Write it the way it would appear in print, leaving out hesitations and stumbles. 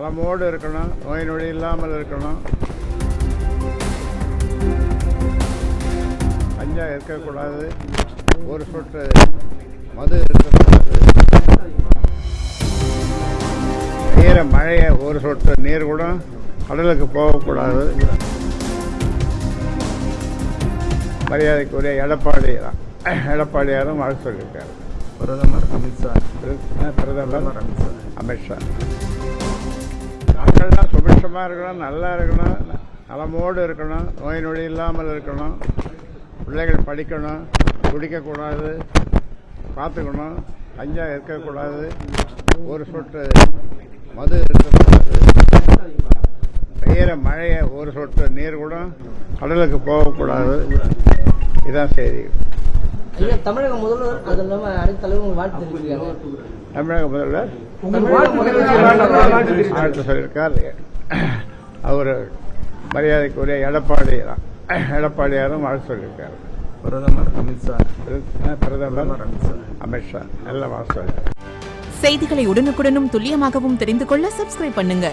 நலமோடு இருக்கணும், நோய் நொடி இல்லாமல் இருக்கணும், கஞ்சா இருக்கக்கூடாது, ஒரு சொட்டு மது இருக்கக்கூடாது, பெய்கிற மழையை ஒரு சொட்டு நீர் கூட கடலுக்கு போகக்கூடாது. மரியாதைக்குரிய எடப்பாடியாரும் வாழ்த்து சொல்லியிருக்காரு. பிரதமர் அமித்ஷா அமித்ஷா மக்கள்லாம் சுபிட்சமாக இருக்கணும், நல்லா இருக்கணும், நலமோடு இருக்கணும், நோய் நொடி இல்லாமல் இருக்கணும், பிள்ளைகள் படிக்கணும், குடிக்கக்கூடாது, பார்த்துக்கணும், கஞ்சா இருக்கக்கூடாது, ஒரு சொட்டு மது இருக்கக்கூடாது, பெய்கிற மழையை ஒரு சொட்டு நீர் கூட கடலுக்கு போகக்கூடாது. இதுதான் செய்தி. தமிழக முதல்வர் அது இல்லாமல் அனைத்து தலைவர்கள் வாழ்த்து தெரிவிக்கிறாங்க. தமிழக முதல்வர் வாழ்த்து சொல்லியிருக்கார். அவர் மரியாதைக்குரிய எடப்பாடியாரும் வாழ்த்து சொல்லியிருக்காரு. பிரதமர் அமித்ஷா எல்லாம் வாழ்த்து சொல்லியிருக்காரு. செய்திகளை உடனுக்குடனும் துல்லியமாகவும் தெரிந்து கொள்ள சப்ஸ்கிரைப் பண்ணுங்க.